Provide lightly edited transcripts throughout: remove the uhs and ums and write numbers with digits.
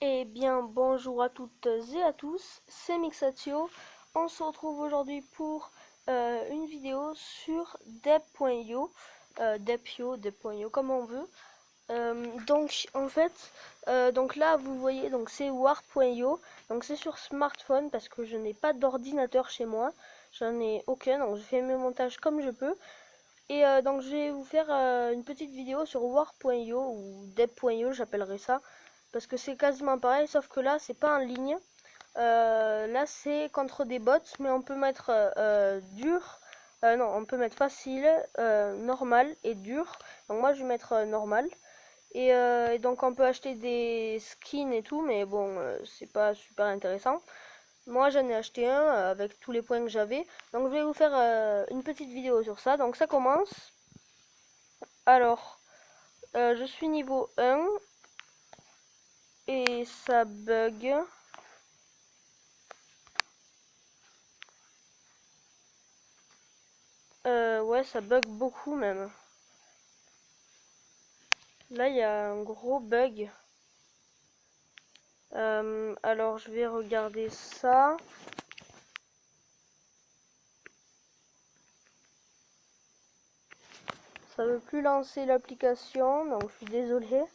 Eh bien, bonjour à toutes et à tous, c'est Mixatio. On se retrouve aujourd'hui pour une vidéo sur Deb.io, Deb.io, comme on veut. Donc, en fait, donc là, vous voyez, donc c'est War.io, donc c'est sur smartphone parce que je n'ai pas d'ordinateur chez moi, j'en ai aucun, donc je fais mes montages comme je peux. Et donc, je vais vous faire une petite vidéo sur War.io ou Deb.io, j'appellerai ça. Parce que c'est quasiment pareil, sauf que là, c'est pas en ligne. Là, c'est contre des bots, mais on peut mettre dur. Non, on peut mettre facile, normal et dur. Donc moi, je vais mettre normal. Et donc, on peut acheter des skins et tout, mais bon, c'est pas super intéressant. Moi, j'en ai acheté un avec tous les points que j'avais. Donc, je vais vous faire une petite vidéo sur ça. Donc, ça commence. Alors, je suis niveau 1 et ça bug. Ouais, ça bug beaucoup même. Là, il y a un gros bug. Alors, je vais regarder ça. Ça veut plus lancer l'application, donc je suis désolée.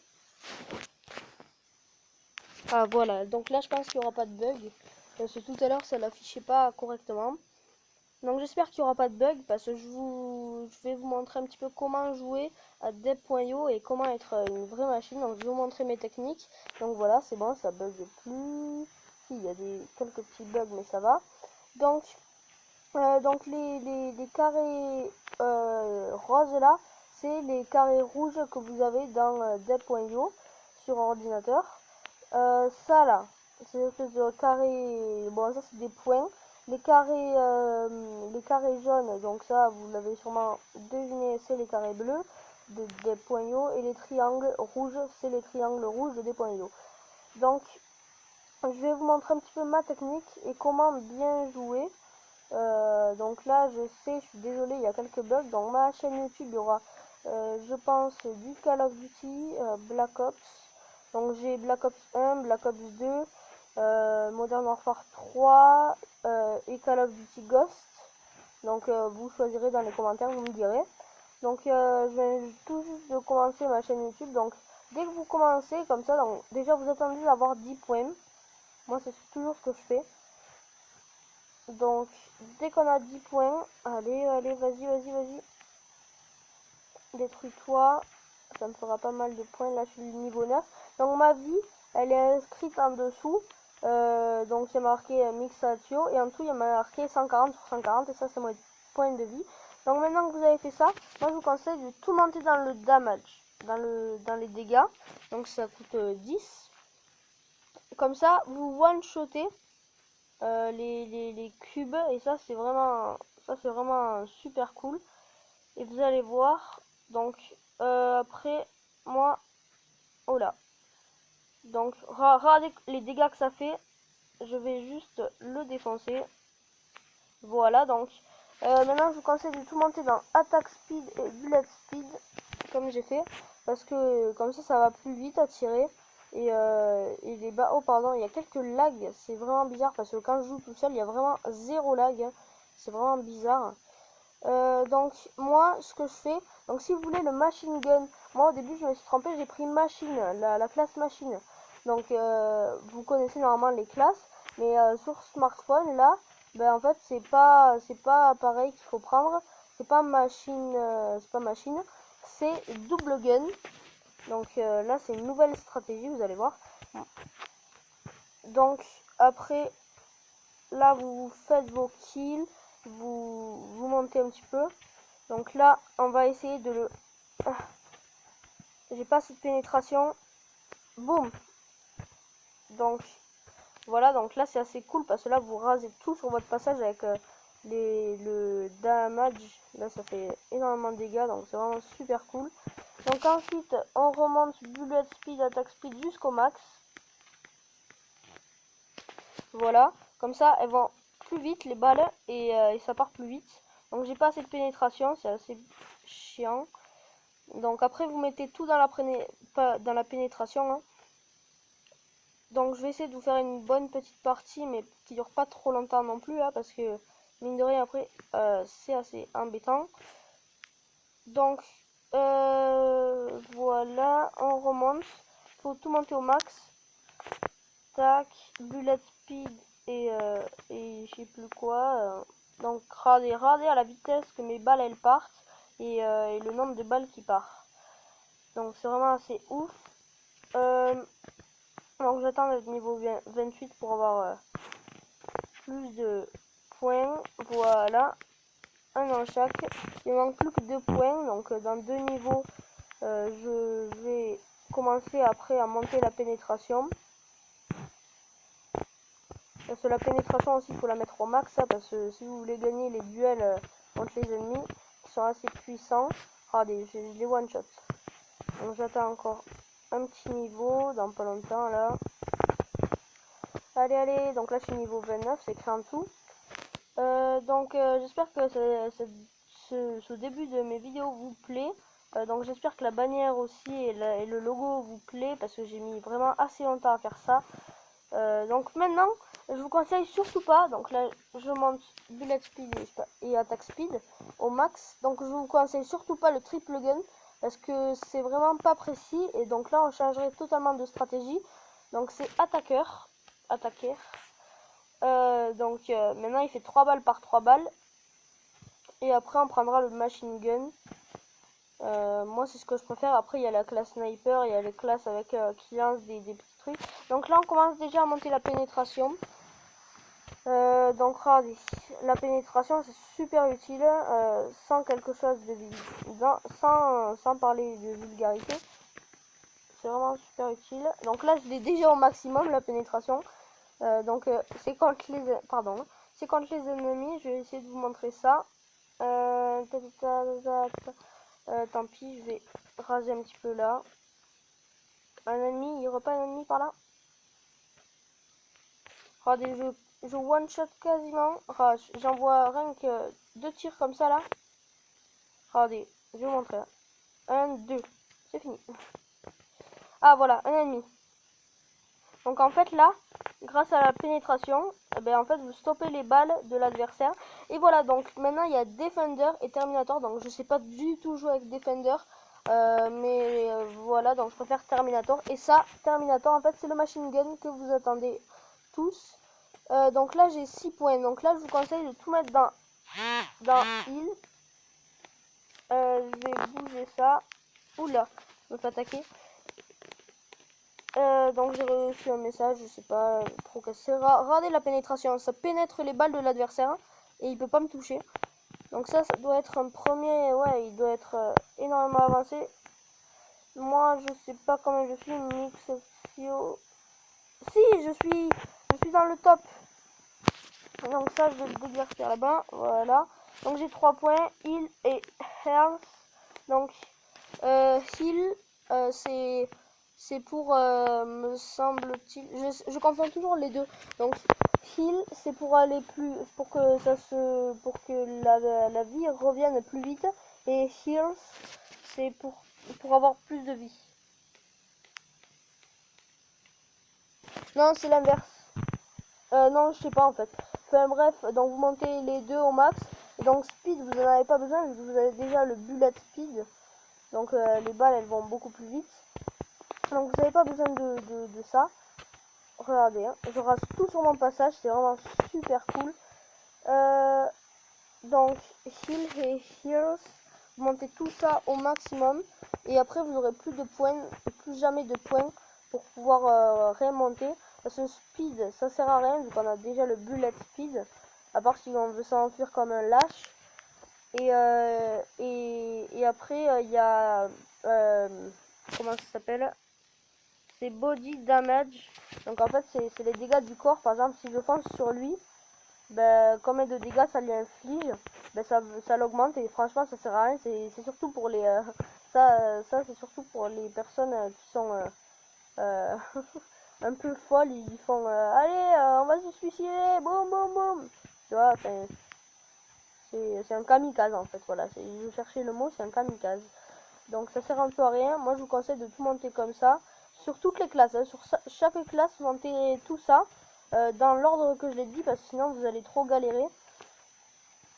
Ah, voilà. Donc là, je pense qu'il n'y aura pas de bug. Parce que tout à l'heure, ça l'affichait pas correctement. Donc j'espère qu'il n'y aura pas de bug parce que je vais vous montrer un petit peu comment jouer à Deb.io et comment être une vraie machine. Donc je vais vous montrer mes techniques. Donc voilà, c'est bon, ça bug plus. Si, il y a quelques petits bugs, mais ça va. Donc les carrés roses là, c'est les carrés rouges que vous avez dans Deb.io sur ordinateur. Ça là, c'est une espèce de carré. Bon, ça c'est des points. Les carrés jaunes, donc ça vous l'avez sûrement deviné, c'est les carrés bleus de Deb.io. Et les triangles rouges, c'est les triangles rouges de Deb.io. Donc, je vais vous montrer un petit peu ma technique et comment bien jouer. Donc là, je sais, je suis désolée, il y a quelques bugs. Dans ma chaîne YouTube, il y aura, je pense, du Call of Duty, Black Ops. Donc j'ai Black Ops 1, Black Ops 2, Modern Warfare 3 et Call of Duty Ghost. Donc vous choisirez dans les commentaires, vous me direz. Donc je viens tout juste de commencer ma chaîne YouTube. Donc dès que vous commencez comme ça, donc, déjà vous attendez d'avoir 10 points. Moi c'est toujours ce que je fais. Donc, dès qu'on a 10 points, allez, allez, vas-y. Détruis-toi. Ça me fera pas mal de points. Là, je suis niveau 9. Donc, ma vie, elle est inscrite en dessous. Donc, c'est marqué Mixatio. Et en dessous, il y a marqué 140 sur 140. Et ça, c'est mon point de vie. Donc, maintenant que vous avez fait ça, moi, je vous conseille de tout monter dans le damage. Dans les dégâts. Donc, ça coûte 10. Comme ça, vous one-shotez les cubes et ça c'est vraiment super cool et vous allez voir donc après moi oh là donc regardez les dégâts que ça fait, je vais juste le défoncer, voilà. Donc maintenant je vous conseille de tout monter dans attack speed et bullet speed comme j'ai fait parce que comme ça va plus vite à tirer. Et les bas, oh pardon, il y a quelques lags, c'est vraiment bizarre parce que quand je joue tout seul, il y a vraiment zéro lag, hein. C'est vraiment bizarre. Donc moi, ce que je fais, donc si vous voulez le machine gun, moi au début je me suis trompée, j'ai pris machine, la classe machine. Donc vous connaissez normalement les classes, mais sur smartphone là, ben en fait c'est pas pareil qu'il faut prendre, c'est pas machine, c'est double gun. Donc là, c'est une nouvelle stratégie, vous allez voir. Donc après, là, vous faites vos kills, vous montez un petit peu. Donc là, on va essayer de le... J'ai pas cette pénétration. Boum. Donc voilà, donc là, c'est assez cool parce que là, vous rasez tout sur votre passage avec le damage. Là, ça fait énormément de dégâts, donc c'est vraiment super cool. Donc ensuite, on remonte bullet speed, attack speed jusqu'au max. Voilà, comme ça elles vont plus vite les balles et ça part plus vite. Donc j'ai pas assez de pénétration, c'est assez chiant. Donc après vous mettez tout dans la pénétration, hein. Donc je vais essayer de vous faire une bonne petite partie, mais qui dure pas trop longtemps non plus, là, parce que mine de rien après c'est assez embêtant. Donc voilà, on remonte. Faut tout monter au max. Tac, bullet speed et je sais plus quoi. Donc rader à la vitesse que mes balles elles partent et le nombre de balles qui part. Donc c'est vraiment assez ouf. Donc j'attends d'être niveau 28 pour avoir plus de points. Voilà, un dans chaque. Il manque plus que 2 points. Donc dans 2 niveaux, je vais commencer après à monter la pénétration. Parce que la pénétration aussi, il faut la mettre au max, ça, parce que si vous voulez gagner les duels contre les ennemis, qui sont assez puissants, regardez, j'ai les one shot. Donc j'attends encore un petit niveau, dans pas longtemps, là. Allez, allez, donc là je suis niveau 29, c'est écrit en dessous. J'espère que ce début de mes vidéos vous plaît. Donc j'espère que la bannière aussi et le logo vous plaît, parce que j'ai mis vraiment assez longtemps à faire ça. Donc maintenant, je vous conseille surtout pas, donc là je monte bullet speed et attack speed au max, donc je vous conseille surtout pas le triple gun, parce que c'est vraiment pas précis, et donc là on changerait totalement de stratégie, donc c'est attaquer, maintenant il fait 3 balles par 3 balles, et après on prendra le machine gun. Moi c'est ce que je préfère. Après il y a la classe sniper, il y a les classes avec qui lancent des petits trucs. Donc là on commence déjà à monter la pénétration. Donc regardez, la pénétration c'est super utile, sans quelque chose de sans parler de vulgarité. C'est vraiment super utile. Donc là je l'ai déjà au maximum la pénétration. C'est contre les ennemis. Je vais essayer de vous montrer ça. Tant pis, je vais raser un petit peu là. Un ennemi, il n'y aura pas un ennemi par là. Regardez, je one shot quasiment. J'envoie rien que 2 tirs comme ça là. Regardez, je vais vous montrer. 1, 2, c'est fini. Ah voilà, un ennemi. Donc en fait là, grâce à la pénétration, en fait vous stoppez les balles de l'adversaire. Et voilà, donc maintenant il y a Defender et Terminator. Donc je sais pas du tout jouer avec Defender. Voilà, donc je préfère Terminator. Et ça, Terminator en fait c'est le machine gun que vous attendez tous. Donc là j'ai 6 points. Donc là je vous conseille de tout mettre dans heal. Je vais bouger ça. Oula, je me fais attaquer. Donc j'ai reçu un message, je sais pas trop que c'est. Regardez la pénétration, ça pénètre les balles de l'adversaire et il peut pas me toucher. Donc ça doit être un premier, ouais, il doit être énormément avancé. Moi je sais pas comment je suis, Mixopio. Si, je suis dans le top. Donc ça je vais le déguerpir là-bas, voilà. Donc j'ai 3 points, heal et health. Donc heal, c'est pour, me semble-t-il, je confonds toujours les deux. Donc heal, c'est pour aller plus, pour que pour que la vie revienne plus vite. Et heal, c'est pour avoir plus de vie. Non, c'est l'inverse. Non, je sais pas en fait. Enfin bref, donc vous montez les deux au max. Et donc speed, vous n'en avez pas besoin, vous avez déjà le bullet speed. Donc les balles, elles vont beaucoup plus vite. Donc vous n'avez pas besoin de ça. Regardez, hein, je rase tout sur mon passage, c'est vraiment super cool. Donc heal et heals, vous montez tout ça au maximum. Et après vous aurez plus de points, plus jamais de points pour pouvoir remonter. Parce que speed, ça sert à rien vu qu'on a déjà le bullet speed. À part si on veut s'enfuir comme un lâche. Et après il y a comment ça s'appelle, c'est body damage. Donc en fait c'est les dégâts du corps. Par exemple si je fonce sur lui, combien de dégâts ça lui inflige, ça l'augmente. Et franchement ça sert à rien. C'est surtout pour les ça c'est surtout pour les personnes qui sont un peu folles. Ils font allez on va se suicider, boum boum boum, tu vois. C'est un kamikaze en fait, voilà, je cherchais le mot, c'est un kamikaze. Donc ça sert un peu à rien. Moi je vous conseille de tout monter comme ça. sur toutes les classes, hein, sur chaque classe, montez tout ça dans l'ordre que je l'ai dit, parce que sinon vous allez trop galérer.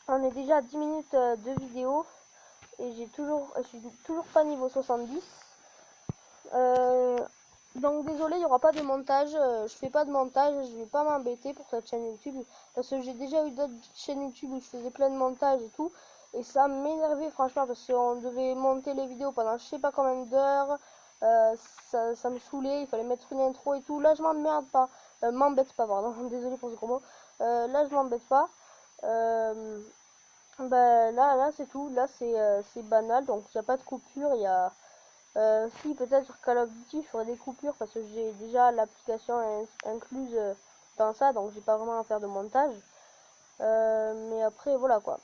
On est déjà à 10 minutes de vidéo et je suis toujours pas niveau 70. Donc désolé, il n'y aura pas de montage, je fais pas de montage, je vais pas m'embêter pour cette chaîne YouTube, parce que j'ai déjà eu d'autres chaînes YouTube où je faisais plein de montage et tout, et ça m'énervait franchement, parce qu'on devait monter les vidéos pendant je sais pas combien d'heures, ça me saoulait, il fallait mettre une intro et tout. Là je m'emmerde pas, m'embête pas, pardon, désolé pour ce gros mot, là je m'embête pas. Là c'est tout, là c'est banal, donc il n'y a pas de coupure, il y a... si peut-être sur Call of Duty je ferai des coupures parce que j'ai déjà l'application incluse dans ça, donc j'ai pas vraiment à faire de montage. Mais après voilà quoi.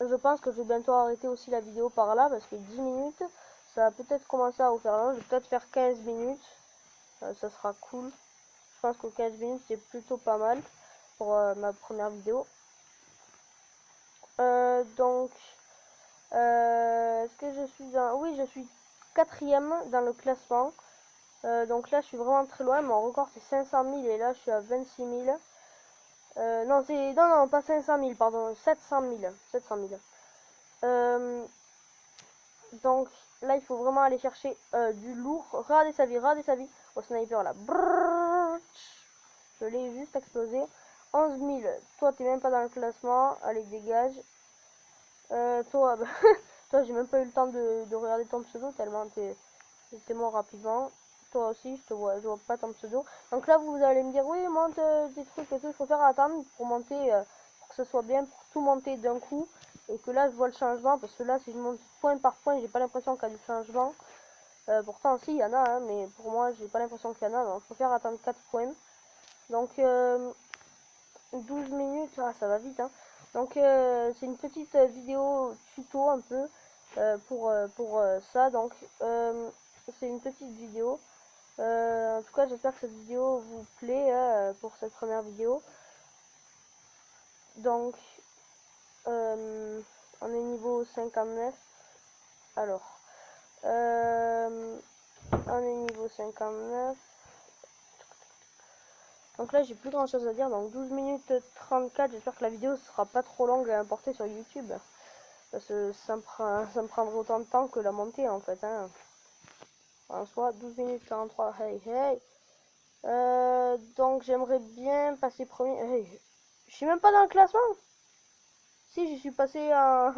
Je pense que je vais bientôt arrêter aussi la vidéo par là, parce que 10 minutes ça va peut-être commencer à vous faire long. Je vais peut-être faire 15 minutes, ça sera cool. Je pense que 15 minutes c'est plutôt pas mal pour ma première vidéo. Donc est-ce que je suis dans... Oui, je suis 4ème dans le classement. Donc là je suis vraiment très loin, mon record c'est 500 000 et là je suis à 26 000. Non, pas 500 000, pardon, 700 000. 700 000. Donc là il faut vraiment aller chercher du lourd. Regardez sa vie au sniper là. Brrr, je l'ai juste explosé. 11 000, toi t'es même pas dans le classement, allez dégage. Toi, bah, toi j'ai même pas eu le temps de regarder ton pseudo tellement t'es mort rapidement. Toi aussi je vois pas ton pseudo. Donc là vous allez me dire oui monte des trucs et tout, il faut faire attendre pour monter, pour que ce soit bien, pour tout monter d'un coup. Et que là je vois le changement, parce que là si je monte point par point j'ai pas l'impression qu'il y a du changement. Pourtant aussi il y en a, hein, mais pour moi j'ai pas l'impression qu'il y en a, donc il faut faire attendre 4 points. Donc 12 minutes, ça va vite, hein. Donc c'est une petite vidéo tuto un peu pour ça. Donc c'est une petite vidéo. En tout cas j'espère que cette vidéo vous plaît pour cette première vidéo. Donc on est niveau 59. Alors on est niveau 59. Donc là j'ai plus grand chose à dire, donc 12 minutes 34, j'espère que la vidéo sera pas trop longue à importer sur YouTube. Parce que ça me prendra autant de temps que la montée en fait. Hein. En soi, 12 minutes 43, hey hey. Donc j'aimerais bien passer premier. Hey, je suis même pas dans le classement. Si, je suis passé à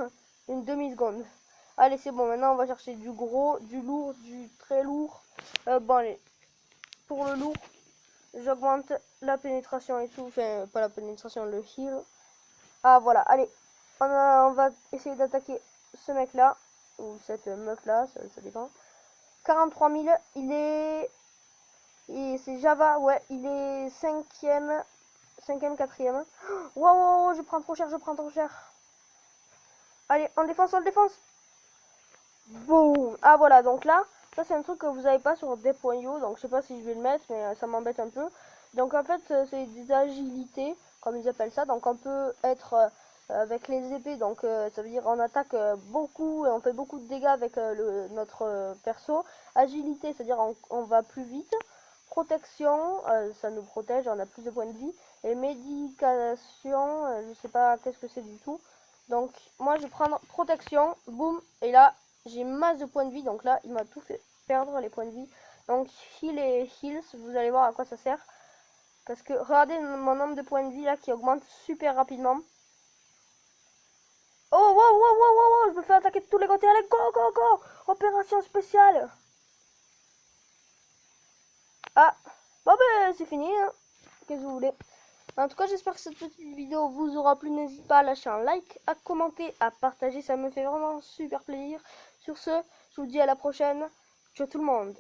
une demi-seconde. Allez, c'est bon, maintenant on va chercher du gros, du lourd, du très lourd. Bon allez, pour le lourd, j'augmente la pénétration et tout. Enfin, pas la pénétration, le heal. Ah voilà, allez, on va essayer d'attaquer ce mec là, ou cette meuf là, ça dépend. 43 000, il est... c'est Java, ouais, il est 5ème, 4ème. Wow, je prends trop cher, Allez, on le défense. Boum. Ah voilà, donc là, ça c'est un truc que vous n'avez pas sur Deep.io, donc je sais pas si je vais le mettre, mais ça m'embête un peu. Donc en fait, c'est des agilités, comme ils appellent ça, donc on peut être... avec les épées, donc ça veut dire on attaque beaucoup et on fait beaucoup de dégâts avec notre perso. Agilité, c'est-à-dire on va plus vite. Protection, ça nous protège, on a plus de points de vie. Et médication, je sais pas qu'est-ce que c'est du tout. Donc moi je vais prendre protection, boum, et là j'ai masse de points de vie, donc là il m'a tout fait perdre les points de vie. Donc heal et heals, vous allez voir à quoi ça sert. Parce que regardez mon nombre de points de vie là qui augmente super rapidement. Oh, wow, je me fais attaquer de tous les côtés. Allez, go, go, go. Opération spéciale. Ah, bon ben c'est fini. Hein. Qu'est-ce que vous voulez. En tout cas, j'espère que cette petite vidéo vous aura plu. N'hésitez pas à lâcher un like, à commenter, à partager. Ça me fait vraiment super plaisir. Sur ce, je vous dis à la prochaine. Ciao tout le monde.